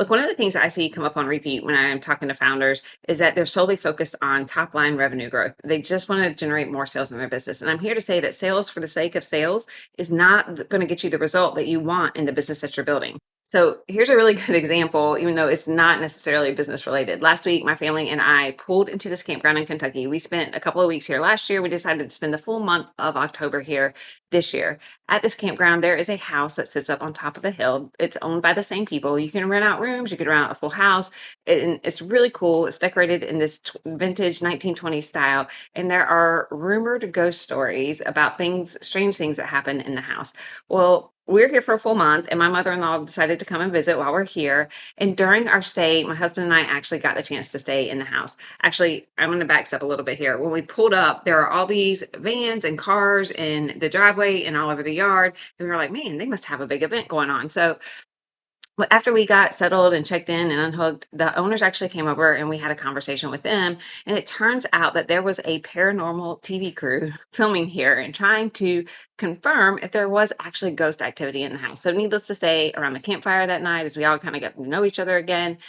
Look, one of the things I see come up on repeat when I'm talking to founders is that they're solely focused on top line revenue growth. They just want to generate more sales in their business. And I'm here to say that sales for the sake of sales is not going to get you the result that you want in the business that you're building. So here's a really good example, even though it's not necessarily business related. Last week, my family and I pulled into this campground in Kentucky. We spent a couple of weeks here last year. We decided to spend the full month of October here this year. At this campground, there is a house that sits up on top of the hill. It's owned by the same people. You can rent out rooms, you can rent out a full house. And it's really cool. It's decorated in this vintage 1920s style. And there are rumored ghost stories about things, strange things that happen in the house. Well, we're here for a full month, and my mother-in-law decided to come and visit while we're here. And during our stay, my husband and I actually got the chance to stay in the house. Actually, I'm going to back step a little bit here. When we pulled up, there are all these vans and cars in the driveway and all over the yard. And we were like, man, they must have a big event going on. So after we got settled and checked in and unhooked, the owners actually came over and we had a conversation with them. And it turns out that there was a paranormal TV crew filming here and trying to confirm if there was actually ghost activity in the house. So, needless to say, around the campfire that night, as we all kind of got to know each other again,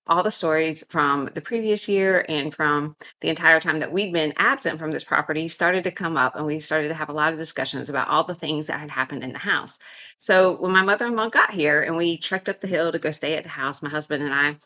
all the stories from the previous year and from the entire time that we'd been absent from this property started to come up, and we started to have a lot of discussions about all the things that had happened in the house. So when my mother-in-law got here and we trekked up the hill to go stay at the house, my husband and I,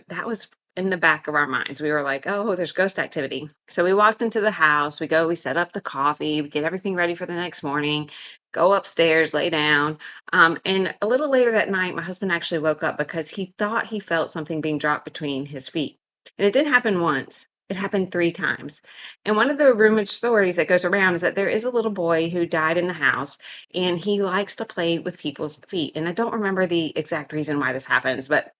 that was in the back of our minds. We were like, oh, there's ghost activity. So we walked into the house, we set up the coffee, we get everything ready for the next morning, go upstairs, lay down. And a little later that night, my husband actually woke up because he thought he felt something being dropped between his feet. And it didn't happen once. It happened 3 times. And one of the rumored stories that goes around is that there is a little boy who died in the house and he likes to play with people's feet. And I don't remember the exact reason why this happens, but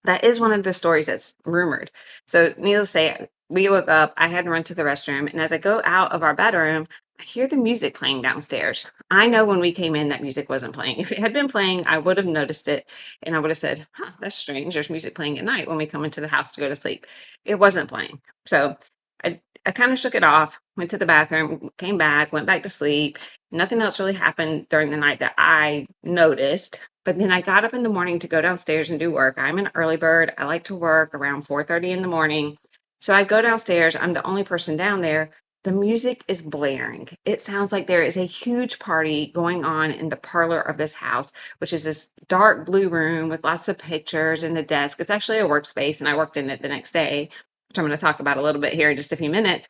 that is one of the stories that's rumored. So, needless to say, we woke up, I had to run to the restroom, and as I go out of our bedroom, I hear the music playing downstairs. I know when we came in that music wasn't playing. If it had been playing, I would have noticed it and I would have said, huh, that's strange. There's music playing at night when we come into the house to go to sleep. It wasn't playing. So I kind of shook it off, went to the bathroom, came back, went back to sleep. Nothing else really happened during the night that I noticed. But then I got up in the morning to go downstairs and do work. I'm an early bird. I like to work around 4:30 in the morning. So I go downstairs. I'm the only person down there. The music is blaring. It sounds like there is a huge party going on in the parlor of this house, which is this dark blue room with lots of pictures and a desk. It's actually a workspace, and I worked in it the next day, which I'm going to talk about a little bit here in just a few minutes.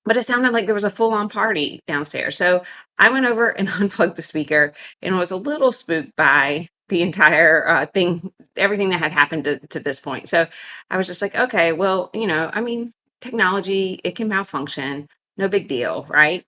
But it sounded like there was a full on party downstairs. So I went over and unplugged the speaker and was a little spooked by the entire thing, everything that had happened to this point. So I was just like, okay, well, I mean, technology, it can malfunction, no big deal, right?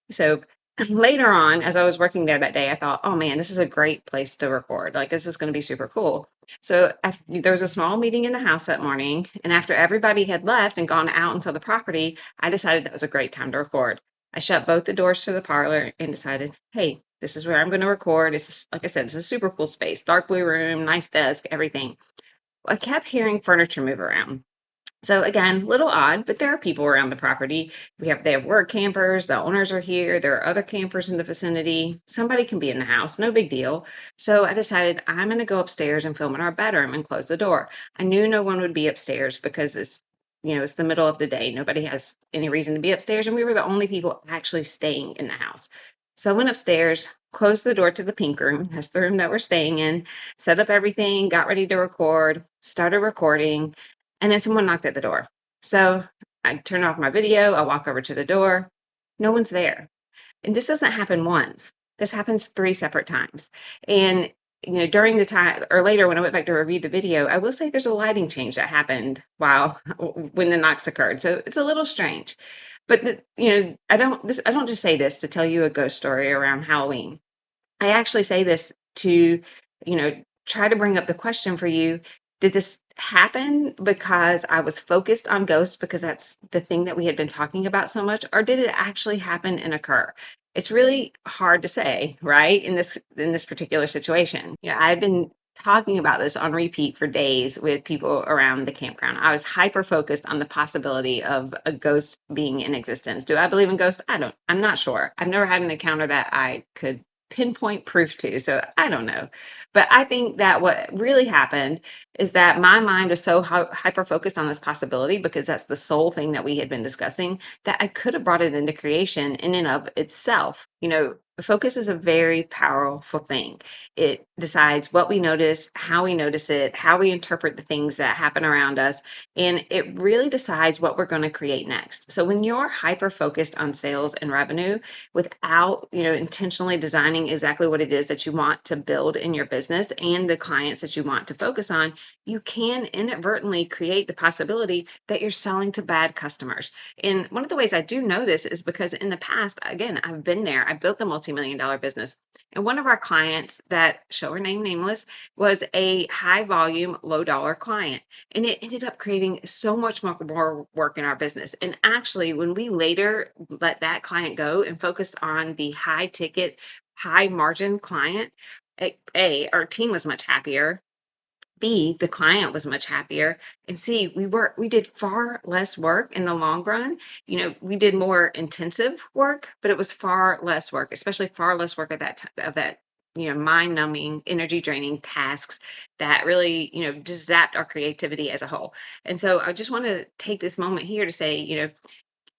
So later on, as I was working there that day, I thought, oh man, this is a great place to record. Like, this is going to be super cool. So there was a small meeting in the house that morning. And after everybody had left and gone out into the property, I decided that was a great time to record. I shut both the doors to the parlor and decided, hey, this is where I'm going to record. This is, like I said, it's a super cool space, dark blue room, nice desk, everything. I kept hearing furniture move around. So again, little odd, but there are people around the property. They have work campers, the owners are here, there are other campers in the vicinity. Somebody can be in the house, no big deal. So I decided I'm going to go upstairs and film in our bedroom and close the door. I knew no one would be upstairs because it's the middle of the day. Nobody has any reason to be upstairs, and we were the only people actually staying in the house. So I went upstairs, closed the door to the pink room. That's the room that we're staying in, set up everything, got ready to record, started recording. And then someone knocked at the door. So I turn off my video. I walk over to the door. No one's there. And this doesn't happen once. This happens 3 separate times. And during the time or later when I went back to review the video, I will say there's a lighting change that happened when the knocks occurred. So it's a little strange. But I don't just say this to tell you a ghost story around Halloween. I actually say this to, try to bring up the question for you. Did this happen because I was focused on ghosts because that's the thing that we had been talking about so much, or did it actually happen and occur? It's really hard to say, right? In this particular situation. I've been talking about this on repeat for days with people around the campground. I was hyper focused on the possibility of a ghost being in existence. Do I believe in ghosts? I'm not sure. I've never had an encounter that I could pinpoint proof to. So I don't know. But I think that what really happened is that my mind was so hyper focused on this possibility because that's the sole thing that we had been discussing that I could have brought it into creation in and of itself. Focus is a very powerful thing. It decides what we notice, how we notice it, how we interpret the things that happen around us, and it really decides what we're going to create next. So when you're hyper focused on sales and revenue without, intentionally designing exactly what it is that you want to build in your business and the clients that you want to focus on, you can inadvertently create the possibility that you're selling to bad customers. And one of the ways I do know this is because in the past, again, I've been there. I built the multi-million dollar business. And one of our clients that shall remain nameless was a high volume, low dollar client. And it ended up creating so much more work in our business. And actually, when we later let that client go and focused on the high ticket, high margin client, our team was much happier. B, the client was much happier. And C, we did far less work in the long run. We did more intensive work, but it was far less work, especially far less work of that, mind numbing, energy draining tasks that really, just zapped our creativity as a whole. And so I just want to take this moment here to say,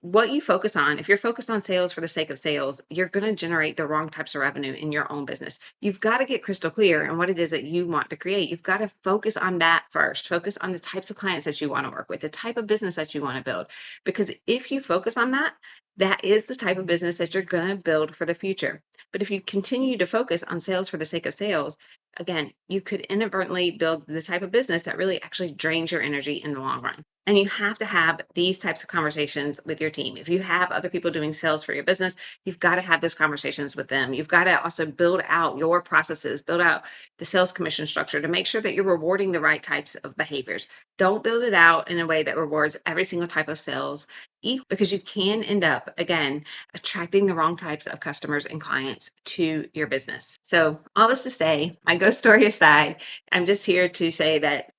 what you focus on, if you're focused on sales for the sake of sales, you're going to generate the wrong types of revenue in your own business. You've got to get crystal clear on what it is that you want to create. You've got to focus on that first. Focus on the types of clients that you want to work with, the type of business that you want to build. Because if you focus on that, that is the type of business that you're going to build for the future. But if you continue to focus on sales for the sake of sales, again, you could inadvertently build the type of business that really actually drains your energy in the long run. And you have to have these types of conversations with your team. If you have other people doing sales for your business, you've got to have those conversations with them. You've got to also build out your processes, build out the sales commission structure to make sure that you're rewarding the right types of behaviors. Don't build it out in a way that rewards every single type of sales because you can end up, again, attracting the wrong types of customers and clients to your business. So all this to say, my ghost story aside, I'm just here to say that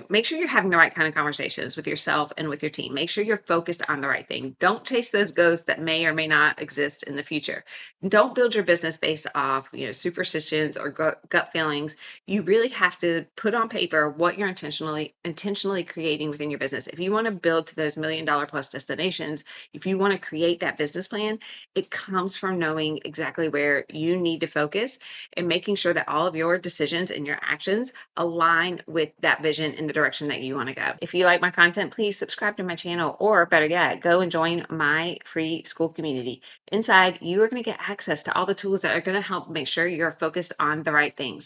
make sure you're having the right kind of conversations with yourself and with your team. Make sure you're focused on the right thing. Don't chase those ghosts that may or may not exist in the future. Don't build your business based off, superstitions or gut feelings. You really have to put on paper what you're intentionally creating within your business. If you want to build to those $1 million plus destinations, if you want to create that business plan, it comes from knowing exactly where you need to focus and making sure that all of your decisions and your actions align with that vision in the direction that you want to go. If you like my content, please subscribe to my channel, or better yet, go and join my free school community. Inside, you are going to get access to all the tools that are going to help make sure you're focused on the right things.